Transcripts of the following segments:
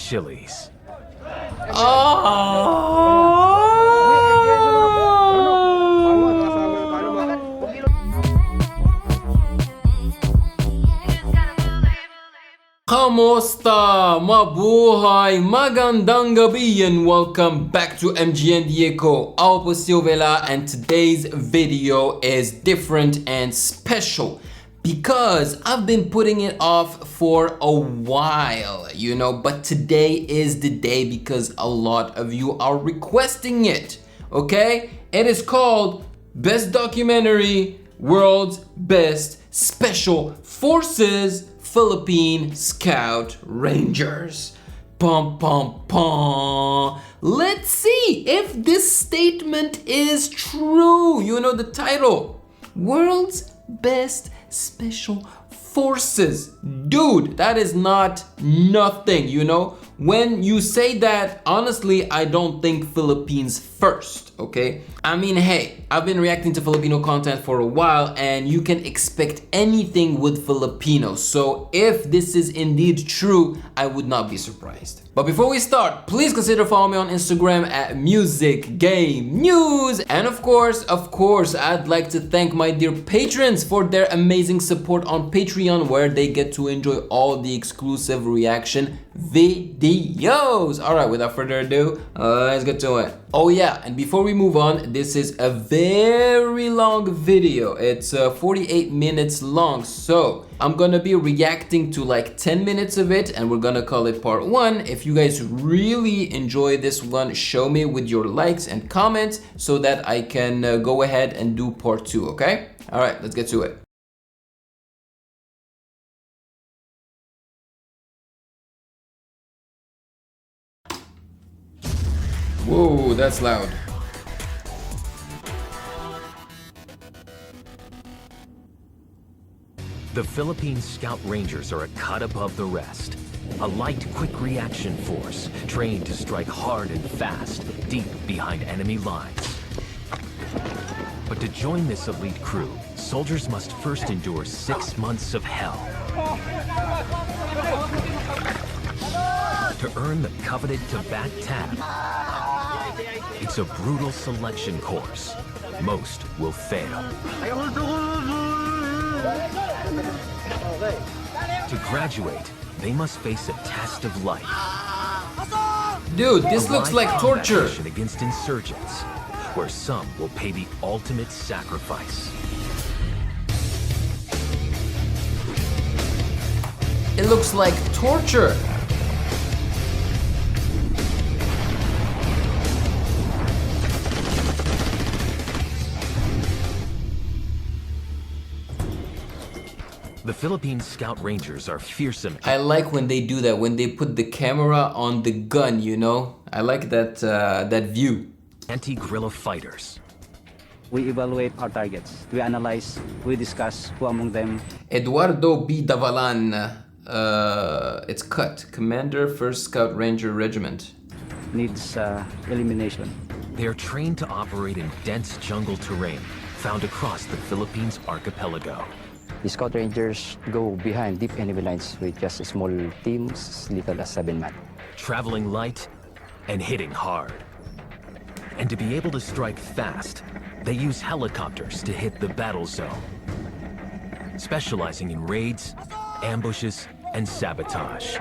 chilies. Kamusta? Mabuhay! Magandang gabi and welcome back to MGN Diego. Ako po si Ovela and today's video is different and special because I've been putting it off for a while, but today is the day because a lot of you are requesting it, okay? It is called Best Documentary, World's Best Special Forces Philippine Scout Rangers. Pum pum pum. Let's see if this statement is true. You know the title. World's Best Special Forces. Dude, that is not nothing, When you say that, honestly, I don't think Philippines first, okay? I mean, hey, I've been reacting to Filipino content for a while and you can expect anything with Filipinos. So if this is indeed true, I would not be surprised. But before we start, please consider following me on Instagram at Music Game News. And of course, I'd like to thank my dear patrons for their amazing support on Patreon, where they get to enjoy all the exclusive reaction videos. All right, without further ado, let's get to it. Oh yeah, and before we move on, this is a very long video. It's 48 minutes long, so I'm gonna be reacting to like 10 minutes of it and we're gonna call it part 1. If you guys really enjoy this one, show me with your likes and comments so that I can go ahead and do part 2, okay? All right, let's get to it. Whoa, that's loud. The Philippine Scout Rangers are a cut above the rest. A light, quick reaction force, trained to strike hard and fast, deep behind enemy lines. But to join this elite crew, soldiers must first endure 6 months of hell. To earn the coveted Tabat tab, it's a brutal selection course. Most will fail. To graduate, they must face a test of life. Dude, this looks like torture. Against insurgents, where some will pay the ultimate sacrifice. It looks like torture. The Philippine Scout Rangers are fearsome. I like when they do that, when they put the camera on the gun, I like that view. Anti-guerrilla fighters. We evaluate our targets. We analyze, we discuss who among them. Eduardo B. Davalan, it's cut. Commander, 1st Scout Ranger Regiment. Needs elimination. They are trained to operate in dense jungle terrain found across the Philippines archipelago. The Scout Rangers go behind deep enemy lines with just small teams, little as 7 men. Traveling light and hitting hard. And to be able to strike fast, they use helicopters to hit the battle zone. Specializing in raids, ambushes, and sabotage.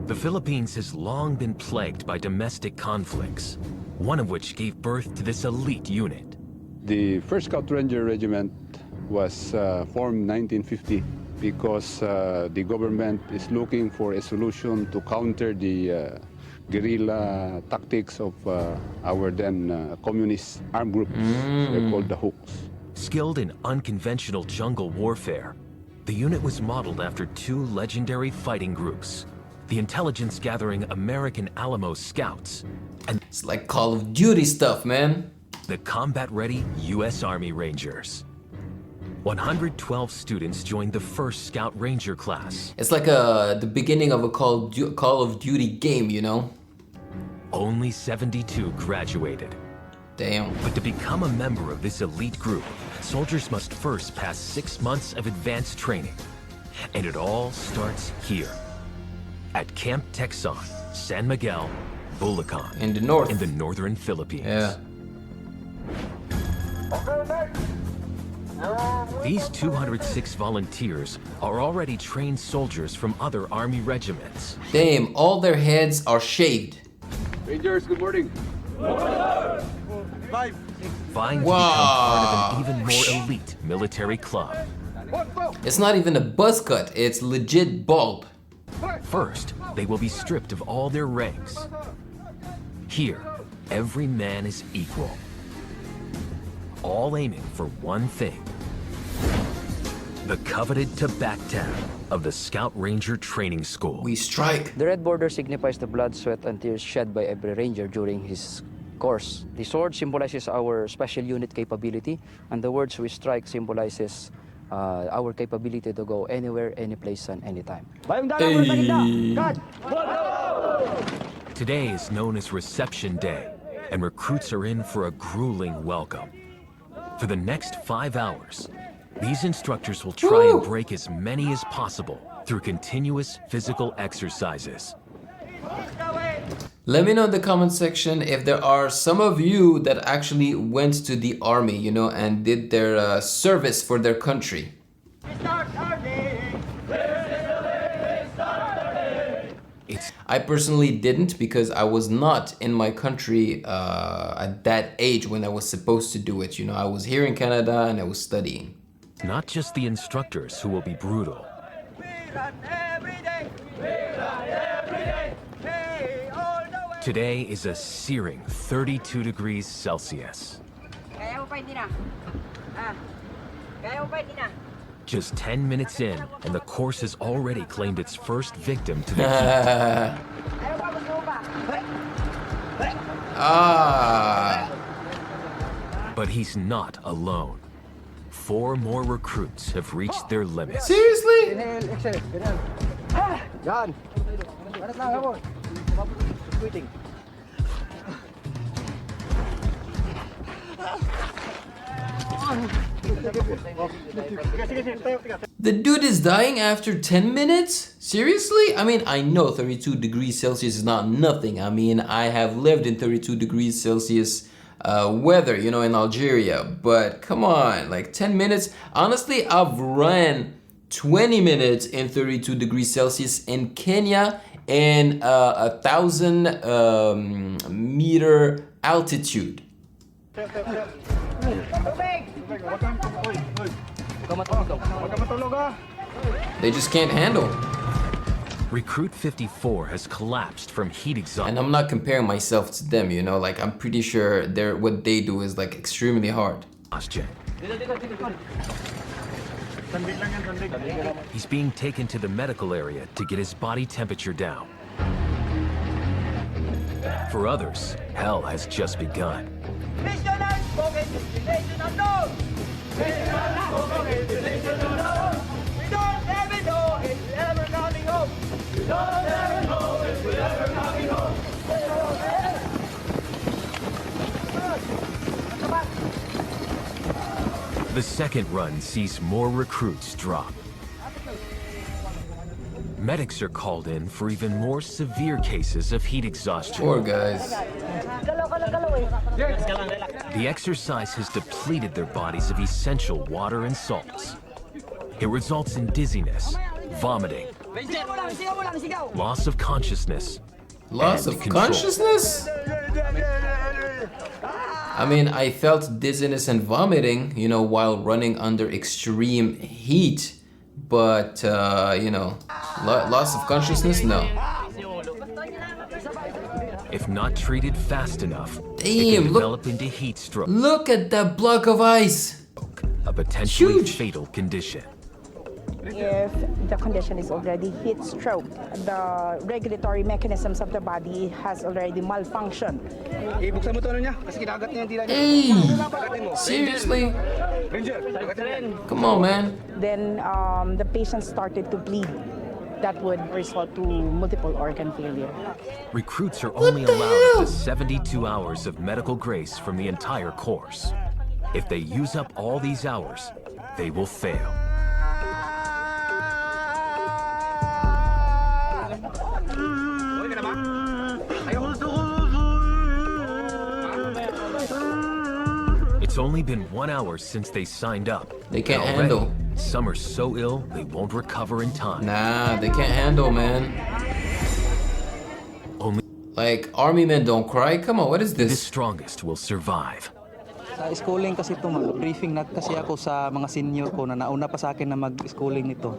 The Philippines has long been plagued by domestic conflicts, one of which gave birth to this elite unit. The 1st Scout Ranger Regiment was formed 1950 because the government is looking for a solution to counter the guerrilla tactics of our then communist armed groups. They're called the Hooks. Skilled in unconventional jungle warfare, the unit was modeled after 2 legendary fighting groups. The intelligence-gathering American Alamo Scouts and it's like Call of Duty stuff, man. The combat-ready U.S. Army Rangers. 112 students joined the 1st Scout Ranger class. It's like the beginning of a Call of Duty game, Only 72 graduated. Damn. But to become a member of this elite group, soldiers must first pass 6 months of advanced training. And it all starts here, at Camp Texan, San Miguel, Bulacan, In the north. in the northern Philippines. Yeah. These 206 volunteers are already trained soldiers from other Army regiments. Damn, all their heads are shaved. Rangers, good morning. Vying to Wow. become part of an even more elite military club. It's not even a buzz cut, it's legit bald. First, they will be stripped of all their ranks. Here, every man is equal. All aiming for one thing. The coveted tabak of the Scout Ranger Training School. We strike. The red border signifies the blood, sweat, and tears shed by every ranger during his course. The sword symbolizes our special unit capability, and the words we strike symbolizes our capability to go anywhere, any place, and anytime. Today is known as Reception Day, and recruits are in for a grueling welcome. For the next 5 hours, these instructors will try and break as many as possible through continuous physical exercises. Let me know in the comment section if there are some of you that actually went to the army, you know, and did their service for their country. I personally didn't because I was not in my country at that age when I was supposed to do it. You know, I was here in Canada and I was studying. Not just the instructors who will be brutal. Today is a searing 32 degrees Celsius. Just 10 minutes in, and the course has already claimed its first victim to the heat. But he's not alone. 4 more recruits have reached their limits. Seriously? The dude is dying after 10 minutes? Seriously? I mean, I know 32 degrees Celsius is not nothing. I mean, I have lived in 32 degrees Celsius weather, you know, in Algeria. But come on, like 10 minutes? Honestly, I've ran 20 minutes in 32 degrees Celsius in Kenya and 1,000 meter altitude. They just can't handle. Recruit 54 has collapsed from heat exhaustion. And I'm not comparing myself to them, you know, like I'm pretty sure what they do is like extremely hard. He's being taken to the medical area to get his body temperature down. For others, hell has just begun. The second run sees more recruits drop. Medics are called in for even more severe cases of heat exhaustion. Poor guys. The exercise has depleted their bodies of essential water and salts. It results in dizziness, vomiting, loss of consciousness. Loss and of control. consciousness? I mean, I felt dizziness and vomiting, you know, while running under extreme heat. But, you know, loss of consciousness? No. If not treated fast enough, it Damn, can develop into heat stroke, Look at that block of ice. a potentially Huge. fatal condition. If the condition is already heat stroke, the regulatory mechanisms of the body has already malfunctioned. Hey, seriously? Come on, man. Then the patient started to bleed. That would result to multiple organ failure. Recruits are only the allowed up hell? to 72 hours of medical grace from the entire course. If they use up all these hours, they will fail. It's only been 1 hour since they signed up. They can't And already, handle. Some are so ill they won't recover in time. Nah, they can't handle, man. Only Like, army men don't cry. Come on, what is the this? strongest will survive. Sa schooling kasi ito, mag-briefing na kasi ako sa mga senior ko na nauna pa sa akin na mag-schooling nito.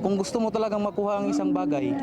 Kung gusto mo talagang makuha ang isang bagay,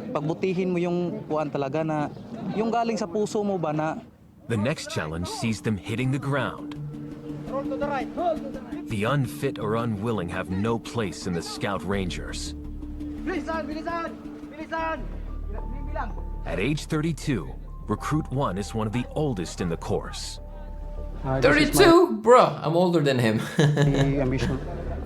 pagbutihin mo yung kuan talaga na yung galing sa puso mo ba na The next challenge sees them hitting the ground. The unfit or unwilling have no place in the Scout Rangers. At age 32, Recruit 1 is one of the oldest in the course. 32? Bruh, I'm older than him. The ambition.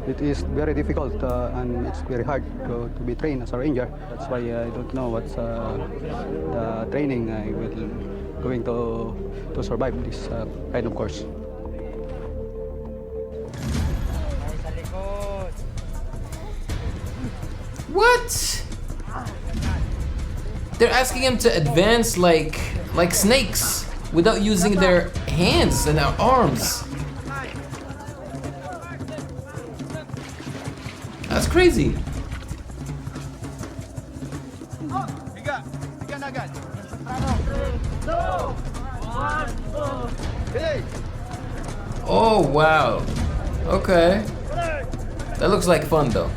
It is very difficult and it's very hard to be trained as a ranger. That's why I don't know what's the training I will going to survive this kind of course. What? They're asking him to advance like snakes without using their hands and their arms. That's crazy. Oh wow. Okay. That looks like fun though.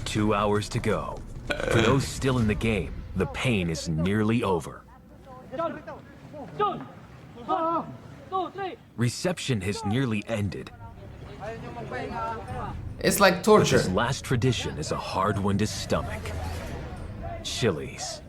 2 hours to go. For those still in the game, the pain is nearly over. Reception has nearly ended. It's like But torture. this last tradition is a hard one to stomach. Chilies.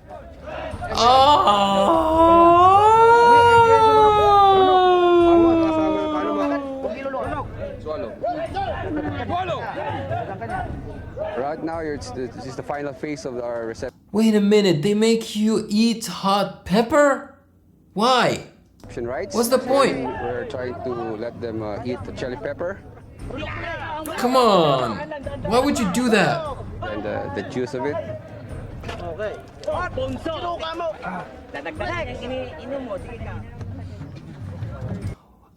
Right now, this is the final phase of our reception Wait a minute, they make you eat hot pepper? Why? rites. What's the point? We're trying to let them eat the chili pepper Come on. Why would you do that? and the juice of it.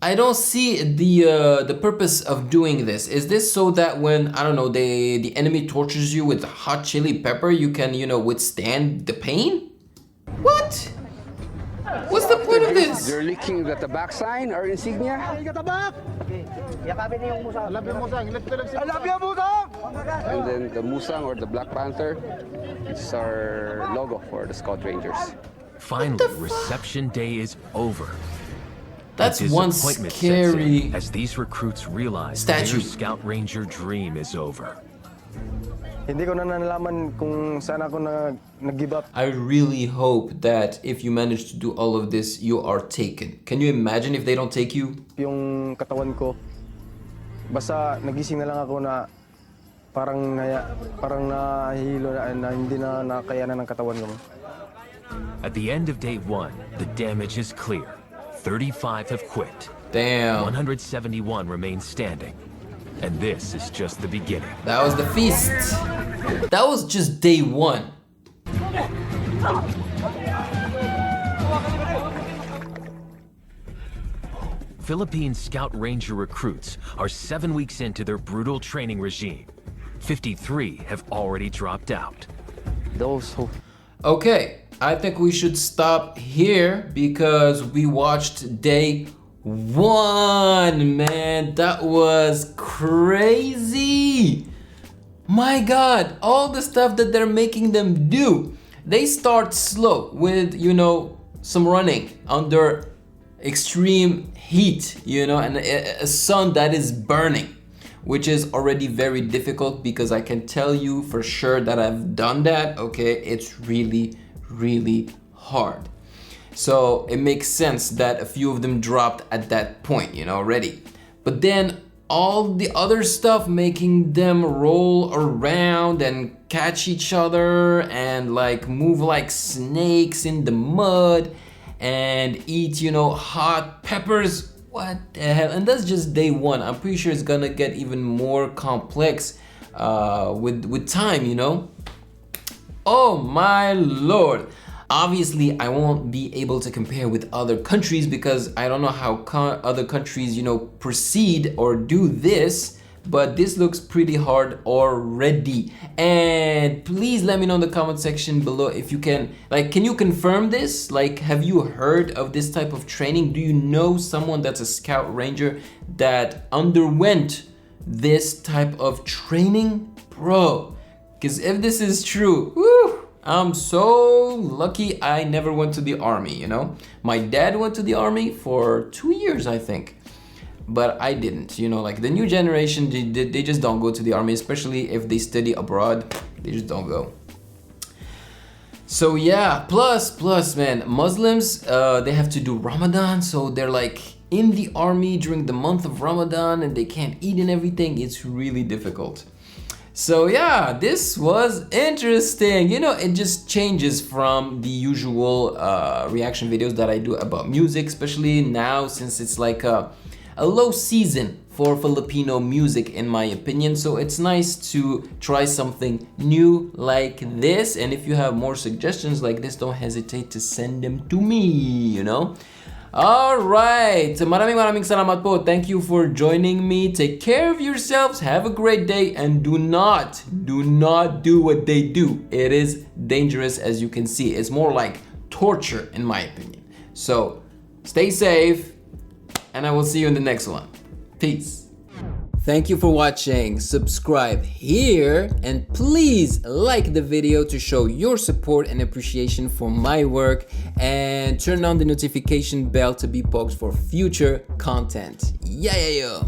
I don't see the purpose of doing this. Is this so that when, I don't know, the enemy tortures you with hot chili pepper, you can, you know, withstand the pain? What? What's the point of this? They're licking the tabak sign or insignia. And then the musang or the Black Panther, it's our logo for the Scout Rangers. Finally, reception day is over. That's A one disappointment sets in scary... as these recruits realize statue. their Scout Ranger dream is over. Hindi ko na nalaman kung saan ako nag-give up. I really hope that if you manage to do all of this, you are taken. Can you imagine if they don't take you? Yung katawan ko, basta nagising na lang ako na parang nahihilo na hindi na nakayanan ng katawan ko. At the end of day 1, the damage is clear. 35 have quit. Damn. 171 remain standing. And this is just the beginning. That was the feast. That was just day 1. Philippine Scout Ranger recruits are 7 weeks into their brutal training regime. 53 have already dropped out. Those who Okay, I think we should stop here because we watched day 1, man. That was crazy. My God, all the stuff that they're making them do. They start slow with, you know, some running under extreme heat, you know, and a sun that is burning, which is already very difficult because I can tell you for sure that I've done that, okay? It's really, really hard. So it makes sense that a few of them dropped at that point, you know, already. But then all the other stuff, making them roll around and catch each other and like move like snakes in the mud and eat, you know, hot peppers. What the hell? And that's just day 1. I'm pretty sure it's gonna get even more complex with time, you know. Oh my Lord. Obviously, I won't be able to compare with other countries because I don't know how other countries, you know, proceed or do this, but this looks pretty hard already. And please let me know in the comment section below if you can, like, can you confirm this? Like, have you heard of this type of training? Do you know someone that's a Scout Ranger that underwent this type of training? Bro, because if this is true, whew, I'm so lucky I never went to the army, you know? My dad went to the army for 2 years, I think. But I didn't, you know, like the new generation, they just don't go to the army, especially if they study abroad, they just don't go. So yeah, plus man, Muslims, they have to do Ramadan, so they're like in the army during the month of Ramadan and they can't eat and everything. It's really difficult. So yeah, this was interesting. You know, it just changes from the usual reaction videos that I do about music, especially now since it's like a low season for Filipino music in my opinion. So it's nice to try something new like this. And if you have more suggestions like this, don't hesitate to send them to me, you know? Alright, maraming salamat po. Thank you for joining me. Take care of yourselves, have a great day, and do not do what they do. It is dangerous, as you can see. It's more like torture in my opinion. So stay safe, and I will see you in the next one. Peace. Thank you for watching. Subscribe here and please like the video to show your support and appreciation for my work, and turn on the notification bell to be poked for future content. Yeah.